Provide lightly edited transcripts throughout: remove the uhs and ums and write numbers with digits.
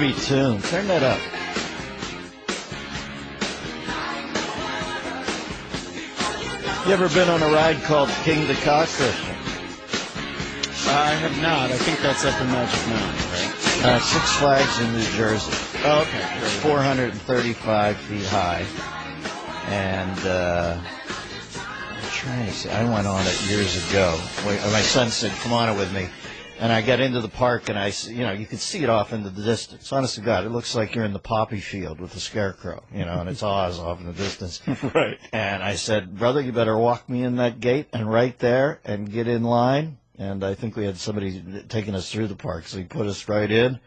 groovy tune. Turn that up. You ever been on a ride called King the Cock, Christian? I have not. I think that's up in Magic Mountain, right? Six Flags in New Jersey. Oh, okay. It's 435 feet high. And I'm trying to see. I went on it years ago. My son said, come on it with me. And I got into the park, and you could see it off into the distance. Honest to God, it looks like you're in the poppy field with the scarecrow, and it's Oz off in the distance. Right. And I said, brother, you better walk me in that gate and right there and get in line. And I think we had somebody taking us through the park, so he put us right in.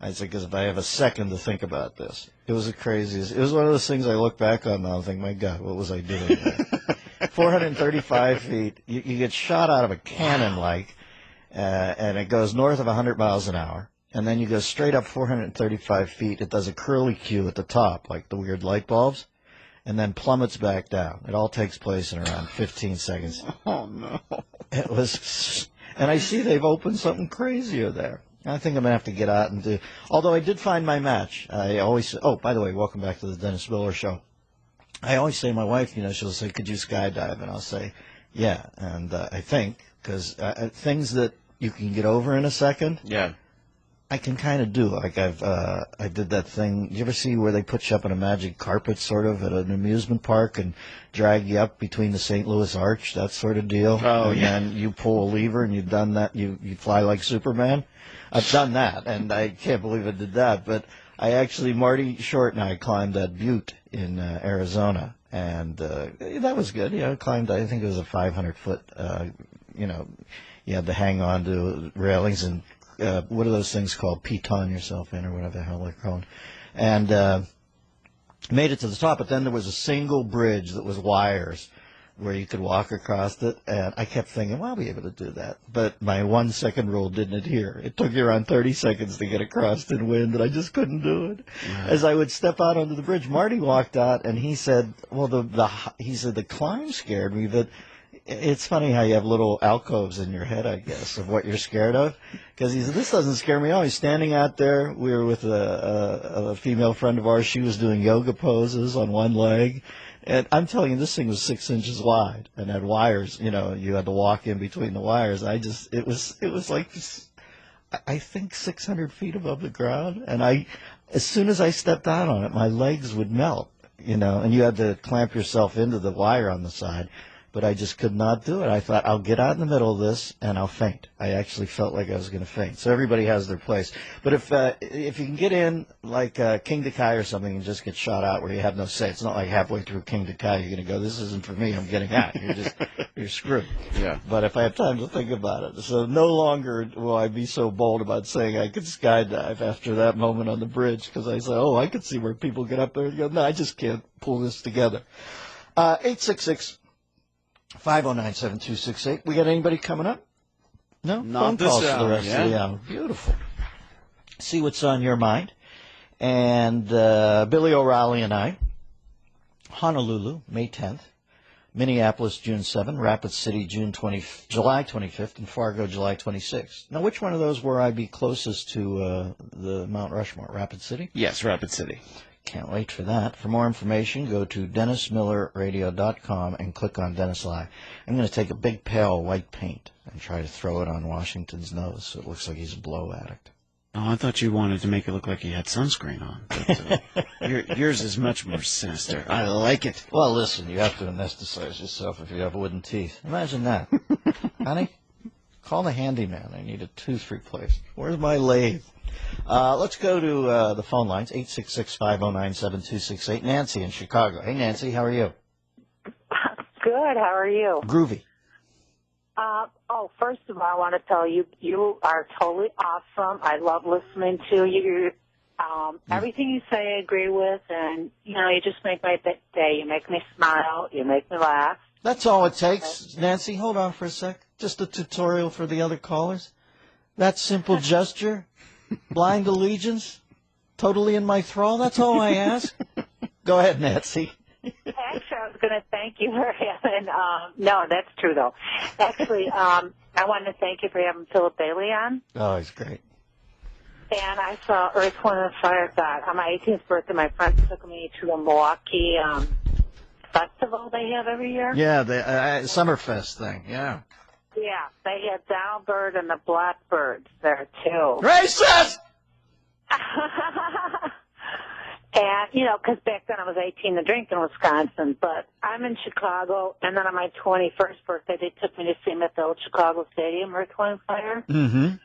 I said, because if I have a second to think about this, it was the craziest. It was one of those things I look back on now and think, my God, what was I doing there? 435 feet. You get shot out of a cannon like. And it goes north of 100 miles an hour, and then you go straight up 435 feet. It does a curly Q at the top, like the weird light bulbs, and then plummets back down. It all takes place in around 15 seconds. Oh, no. It was, and I see they've opened something crazier there. I think I'm going to have to get out and do, although I did find my match. I always, by the way, welcome back to the Dennis Miller Show. I always say, my wife, she'll say, could you skydive? And I'll say, yeah, and I think, because things that you can get over in a second. Yeah. I can kind of do. Like I did that thing. You ever see where they put you up in a magic carpet sort of at an amusement park and drag you up between the St. Louis Arch, that sort of deal? Oh, and yeah. then you pull a lever and you've done that. You fly like Superman. I've done that, and I can't believe I did that. But Marty Short and I climbed that butte in Arizona, and that was good. I climbed, I think it was a 500-foot, you had to hang on to railings and what are those things called? Piton yourself in or whatever the hell they're called. And made it to the top, but then there was a single bridge that was wires where you could walk across it. And I kept thinking, well, I'll be able to do that. But my 1 second rule didn't adhere. It took you around 30 seconds to get across in wind, and I just couldn't do it. Right. As I would step out onto the bridge, Marty walked out, and he said, well, he said the climb scared me, but it's funny how you have little alcoves in your head, I guess, of what you're scared of. Because he said, this doesn't scare me at all. He's standing out there. We were with a female friend of ours. She was doing yoga poses on one leg. And I'm telling you, this thing was 6 inches wide and had wires. You had to walk in between the wires. It was like, I think 600 feet above the ground. And as soon as I stepped out on it, my legs would melt, and you had to clamp yourself into the wire on the side. But I just could not do it. I thought, I'll get out in the middle of this, and I'll faint. I actually felt like I was going to faint. So everybody has their place. But if you can get in like King Dekai or something and just get shot out where you have no say, it's not like halfway through King Dekai you're going to go, this isn't for me, I'm getting out. You're screwed. Yeah. But if I have time to think about it. So no longer will I be so bold about saying I could skydive after that moment on the bridge, because I said, I could see where people get up there and go, no, I just can't pull this together. 866 509-7268. We got anybody coming up? No? Not Phone this calls for the hour, rest of the hour. Beautiful. See what's on your mind. And Billy O'Reilly and I, Honolulu, May 10th, Minneapolis, June 7th, Rapid City, July 25th, and Fargo, July 26th. Now, which one of those will I be closest to the Mount Rushmore? Rapid City? Yes, Rapid City. Can't wait for that. For more information, go to DennisMillerRadio.com and click on Dennis Live. I'm going to take a big pail of white paint and try to throw it on Washington's nose so it looks like he's a blow addict. Oh, I thought you wanted to make it look like he had sunscreen on. But, yours is much more sinister. I like it. Well, listen, you have to anesthetize yourself if you have wooden teeth. Imagine that. Honey, call the handyman. I need a tooth replaced. Where's my lathe? Let's go to the phone lines, 866-509-7268. Nancy in Chicago. Hey, Nancy, how are you? Good. How are you? Groovy. First of all, I want to tell you, you are totally awesome. I love listening to you. Everything you say I agree with, and, you just make my day. You make me smile. You make me laugh. That's all it takes. Nancy, hold on for a sec. Just a tutorial for the other callers. That simple gesture, blind allegiance, totally in my thrall, that's all I ask. Go ahead, Nancy. Actually, I was going to thank you for having, no, that's true, though. Actually, I wanted to thank you for having Philip Bailey on. Oh, he's great. And I saw Earth, Wind, and Fire. God, on my 18th birthday, my friends took me to the Milwaukee festival they have every year. Yeah, the Summerfest thing, yeah. Yeah, they had Downbird and the Blackbirds there, too. Racist! And, you know, because back then I was 18 to drink in Wisconsin, but I'm in Chicago, and then on my 21st birthday, they took me to see them at the old Chicago Stadium, Earth, Wind, and Fire. Mm-hmm.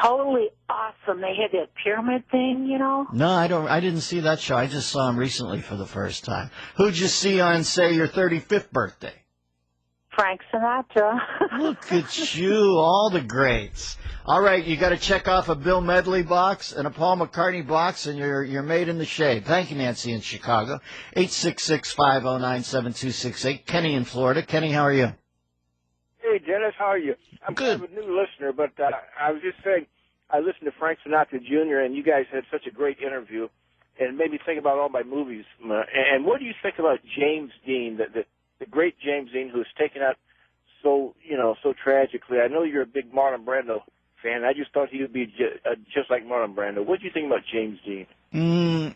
Totally awesome. They had that pyramid thing, you know? No, I didn't see that show. I just saw him recently for the first time. Who'd you see on, say, your 35th birthday? Frank Sinatra. Look at you, all the greats. All right, you got to check off a Bill Medley box and a Paul McCartney box, and you're made in the shade. Thank you, Nancy in Chicago. 866-509-7268. Kenny in Florida. Kenny, how are you? Hey, Dennis, how are you? I'm Good. kind of a new listener, but I was just saying, I listened to Frank Sinatra Jr., and you guys had such a great interview, and it made me think about all my movies. And what do you think about James Dean, the great James Dean, who was taken out so tragically? I know you're a big Marlon Brando fan. I just thought he would be just like Marlon Brando. What do you think about James Dean?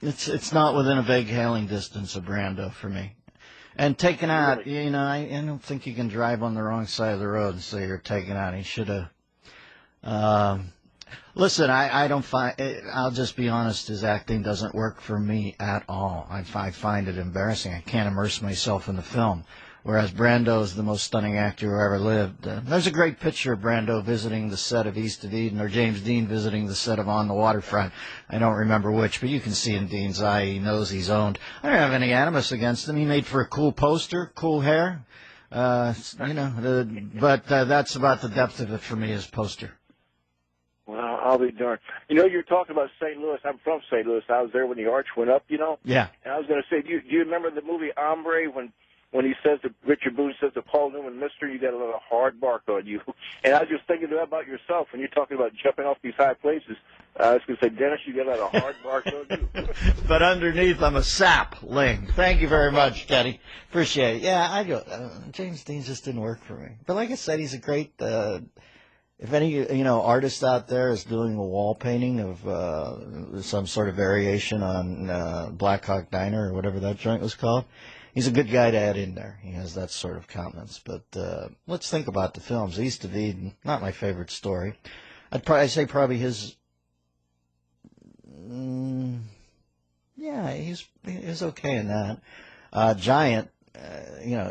It's not within a vague hailing distance of Brando for me. And taken out, you know, I don't think you can drive on the wrong side of the road and say you're taken out. He should have. Listen, I don't find. I'll just be honest. His acting doesn't work for me at all. I find it embarrassing. I can't immerse myself in the film. Whereas Brando is the most stunning actor who ever lived. There's a great picture of Brando visiting the set of East of Eden, or James Dean visiting the set of On the Waterfront. I don't remember which, but you can see in Dean's eye he knows he's owned. I don't have any animus against him. He made for a cool poster, cool hair. But that's about the depth of it for me as poster. Well, I'll be darned. You know, you're talking about St. Louis. I'm from St. Louis. I was there when the arch went up, you know? Yeah. And I was going to say, do you remember the movie Hombre when he says to Richard Boone says to Paul Newman, Mister, you got a little hard bark on you. And I was just thinking about yourself when you're talking about jumping off these high places. I was going to say, Dennis, you got a little hard bark on you. But underneath, I'm a sapling. Thank you very much, Kenny. Appreciate it. Yeah, I go. James Dean just didn't work for me. But like I said, he's a great. If any artist out there is doing a wall painting of some sort of variation on Black Hawk Diner or whatever that joint was called, he's a good guy to add in there. He has that sort of countenance. But let's think about the films. East of Eden, not my favorite story. I'd say probably his. Yeah, he's okay in that. Giant.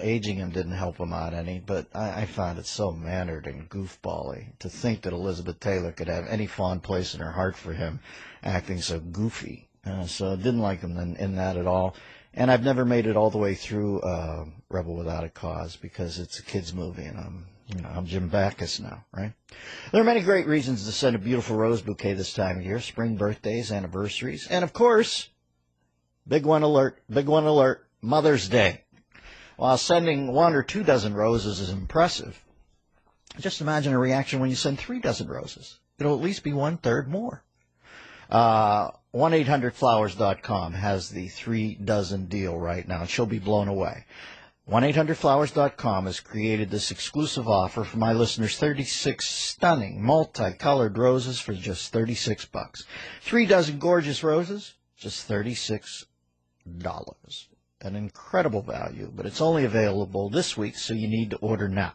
Aging him didn't help him out any, but I found it so mannered and goofbally to think that Elizabeth Taylor could have any fond place in her heart for him acting so goofy. So I didn't like him in that at all. And I've never made it all the way through Rebel Without a Cause because it's a kid's movie and I'm Jim Backus now, right? There are many great reasons to send a beautiful rose bouquet this time of year, spring birthdays, anniversaries, and of course, big one alert, Mother's Day. While sending 1 or 2 dozen roses is impressive, just imagine a reaction when you send 3 dozen roses. It'll at least be 1/3 more. 1-800-Flowers.com has the 3 dozen deal right now. She'll be blown away. 1-800-Flowers.com has created this exclusive offer for my listeners, 36 stunning multicolored roses for just $36. 3 dozen gorgeous roses, just $36. An incredible value, but it's only available this week, so you need to order now.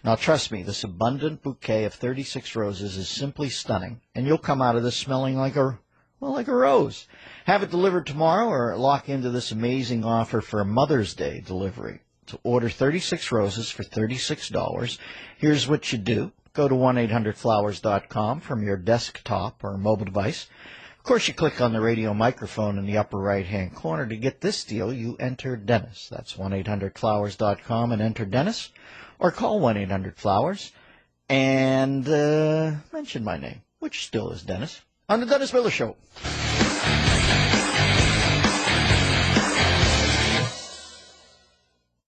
Now, trust me, this abundant bouquet of 36 roses is simply stunning, and you'll come out of this smelling like a rose. Have it delivered tomorrow or lock into this amazing offer for a Mother's Day delivery. To order 36 roses for $36, here's what you do. Go to 1-800-Flowers.com from your desktop or mobile device. Of course, you click on the radio microphone in the upper right-hand corner. To get this deal, you enter Dennis. That's 1-800-Flowers.com and enter Dennis. Or call 1-800-Flowers and mention my name, which still is Dennis, on the Dennis Miller Show.